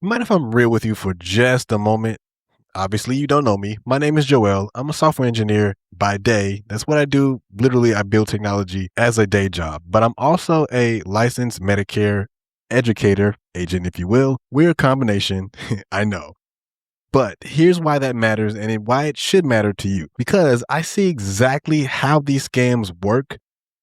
Mind if I'm real with you for just a moment? Obviously, you don't know me. My name is Joel. I'm a software engineer by day. That's what I do. Literally, I build technology as a day job. But I'm also a licensed Medicare educator, agent, if you will. Weird combination, I know. But here's why that matters and why it should matter to you. Because I see exactly how these scams work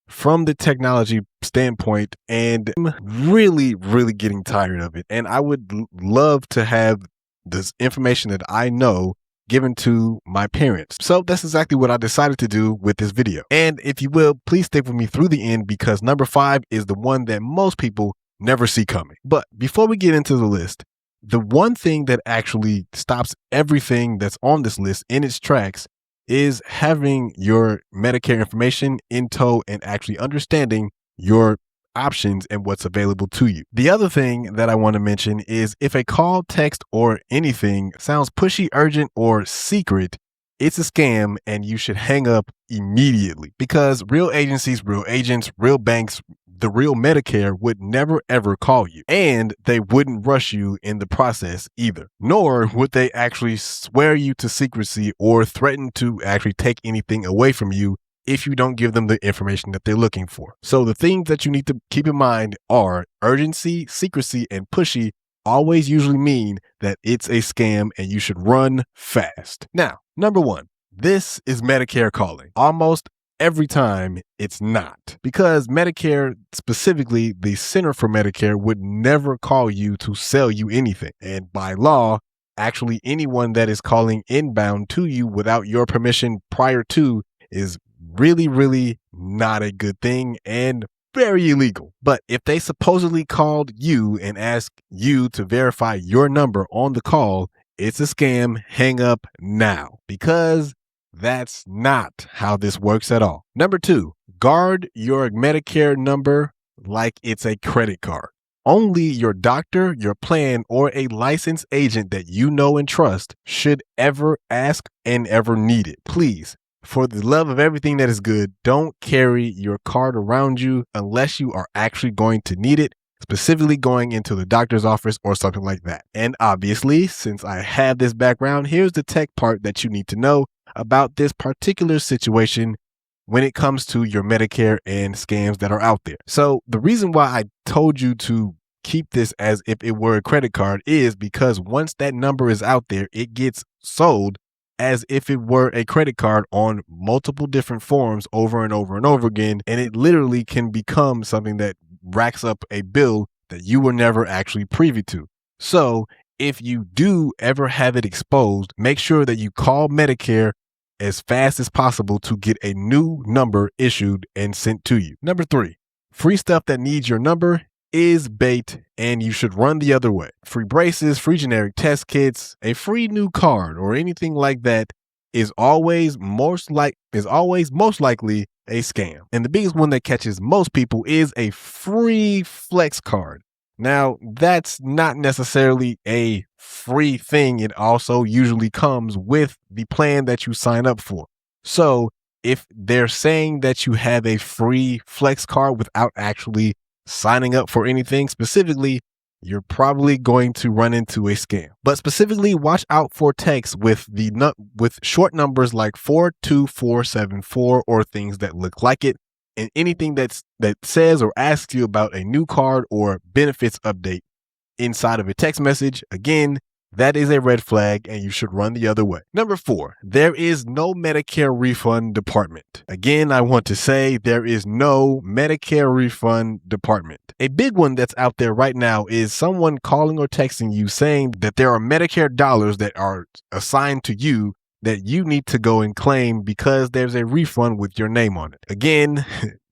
from the technology standpoint, and I'm really getting tired of it. And I would love to have this information that I know given to my parents. So that's exactly what I decided to do with this video. And if you will, please stick with me through the end, because number 5 is the one that most people never see coming. But before we get into the list, the one thing that actually stops everything that's on this list in its tracks is having your Medicare information in tow and actually understanding your options and what's available to you. The other thing that I want to mention is if a call, text, or anything sounds pushy, urgent, or secret, it's a scam and you should hang up immediately, because real agencies, real agents, real banks, the real Medicare would never ever call you, and they wouldn't rush you in the process either, nor would they actually swear you to secrecy or threaten to actually take anything away from you if you don't give them the information that they're looking for. So the things that you need to keep in mind are urgency, secrecy, and pushy always usually mean that it's a scam and you should run fast. Now, number 1, this is Medicare calling. Almost every time it's not, because Medicare, specifically the Center for Medicare, would never call you to sell you anything. And by law, actually anyone that is calling inbound to you without your permission prior to is really not a good thing and very illegal. But if they supposedly called you and asked you to verify your number on the call, it's a scam. Hang up now, because that's not how this works at all. Number 2, guard your Medicare number like it's a credit card. Only your doctor, your plan, or a licensed agent that you know and trust should ever ask and ever need it. Please, for the love of everything that is good, don't carry your card around you unless you are actually going to need it, specifically going into the doctor's office or something like that. And obviously, since I have this background, here's the tech part that you need to know about this particular situation when it comes to your Medicare and scams that are out there. So the reason why I told you to keep this as if it were a credit card is because once that number is out there, it gets sold as if it were a credit card on multiple different forms over and over and over again. And it literally can become something that racks up a bill that you were never actually privy to. So if you do ever have it exposed, make sure that you call Medicare as fast as possible to get a new number issued and sent to you. Number 3, free stuff that needs your number is bait, and you should run the other way. Free braces, free generic test kits, a free new card, or anything like that is always most likely a scam. And the biggest one that catches most people is a free flex card. Now, that's not necessarily a free thing. It also usually comes with the plan that you sign up for. So if they're saying that you have a free flex card without actually signing up for anything specifically, you're probably going to run into a scam. But specifically, watch out for texts with short numbers like 42474 or things that look like it, and anything that says or asks you about a new card or benefits update inside of a text message. Again, that is a red flag and you should run the other way. Number 4, there is no Medicare refund department. Again, I want to say there is no Medicare refund department. A big one that's out there right now is someone calling or texting you saying that there are Medicare dollars that are assigned to you that you need to go and claim because there's a refund with your name on it. Again,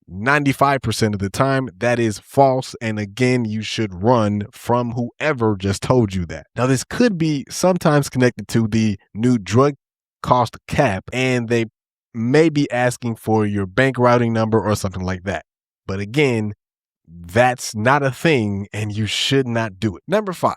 95% of the time, that is false. And again, you should run from whoever just told you that. Now, this could be sometimes connected to the new drug cost cap, and they may be asking for your bank routing number or something like that. But again, that's not a thing and you should not do it. Number 5,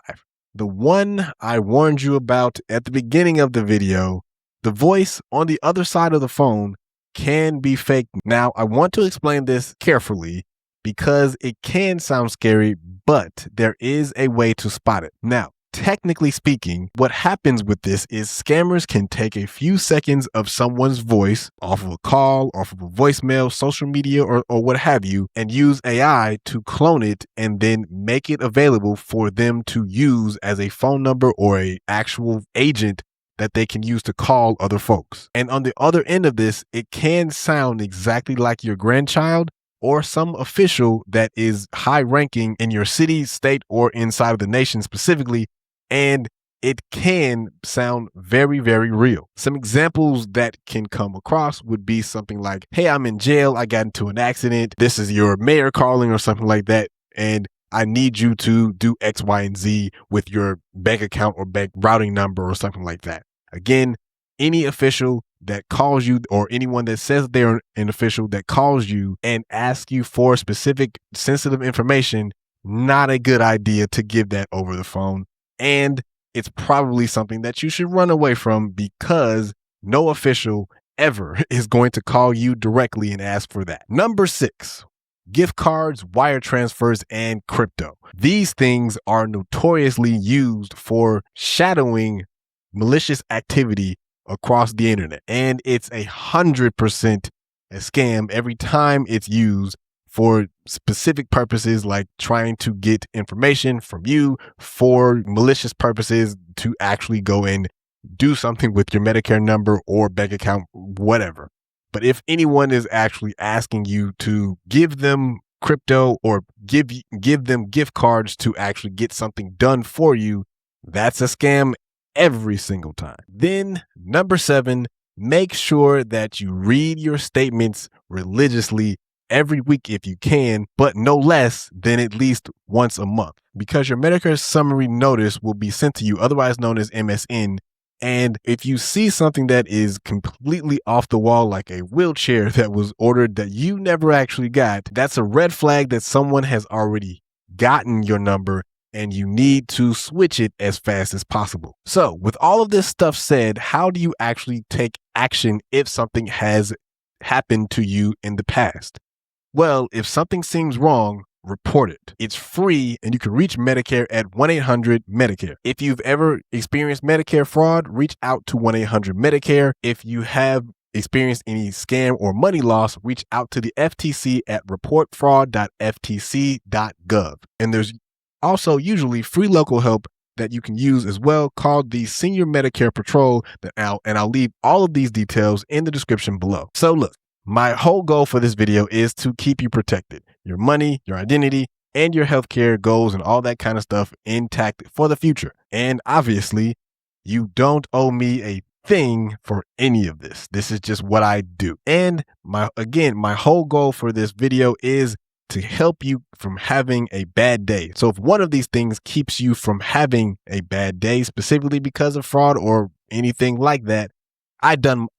the one I warned you about at the beginning of the video, the voice on the other side of the phone can be fake. Now, I want to explain this carefully because it can sound scary, but there is a way to spot it. Now, technically speaking, what happens with this is scammers can take a few seconds of someone's voice off of a call, off of a voicemail, social media, or what have you, and use AI to clone it and then make it available for them to use as a phone number or a actual agent that they can use to call other folks. And on the other end of this, it can sound exactly like your grandchild or some official that is high ranking in your city, state, or inside of the nation specifically. And it can sound very, very real. Some examples that can come across would be something like, hey, I'm in jail. I got into an accident. This is your mayor calling or something like that. And I need you to do X, Y, and Z with your bank account or bank routing number or something like that. Again, any official that calls you or anyone that says they're an official that calls you and asks you for specific sensitive information, not a good idea to give that over the phone. And it's probably something that you should run away from because no official ever is going to call you directly and ask for that. Number 6, gift cards, wire transfers, and crypto. These things are notoriously used for shadowing malicious activity across the internet. And it's 100% a scam every time it's used for specific purposes, like trying to get information from you for malicious purposes to actually go and do something with your Medicare number or bank account, whatever. But if anyone is actually asking you to give them crypto or give them gift cards to actually get something done for you, that's a scam every single time. Then number 7, make sure that you read your statements religiously every week if you can, but no less than at least once a month, because your Medicare summary notice will be sent to you, otherwise known as MSN. And if you see something that is completely off the wall, like a wheelchair that was ordered that you never actually got, that's a red flag that someone has already gotten your number and you need to switch it as fast as possible. So with all of this stuff said, how do you actually take action if something has happened to you in the past? Well, if something seems wrong, report it. It's free and you can reach Medicare at 1-800-MEDICARE. If you've ever experienced Medicare fraud, reach out to 1-800-MEDICARE. If you have experienced any scam or money loss, reach out to the FTC at reportfraud.ftc.gov. And there's also usually free local help that you can use as well, called the Senior Medicare Patrol, and I'll leave all of these details in the description below. So look, my whole goal for this video is to keep you protected, your money, your identity, and your healthcare goals and all that kind of stuff intact for the future. And obviously, you don't owe me a thing for any of this. This is just what I do. And my whole goal for this video is to help you from having a bad day. So if one of these things keeps you from having a bad day, specifically because of fraud or anything like that, I've done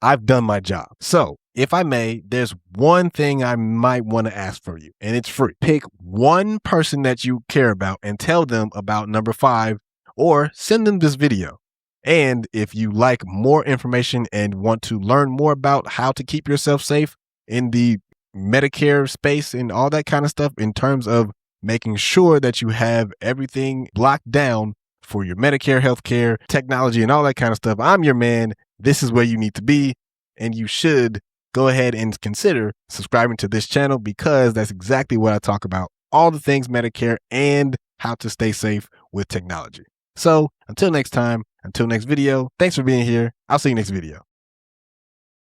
my job. So if I may, there's one thing I might want to ask for you, and it's free. Pick one person that you care about and tell them about number 5, or send them this video. And if you like more information and want to learn more about how to keep yourself safe in the Medicare space and all that kind of stuff, in terms of making sure that you have everything locked down for your Medicare healthcare, technology, and all that kind of stuff, I'm your man. This is where you need to be, and you should go ahead and consider subscribing to this channel, because that's exactly what I talk about, all the things Medicare and how to stay safe with technology. So until next time, until next video, thanks for being here. I'll see you next video.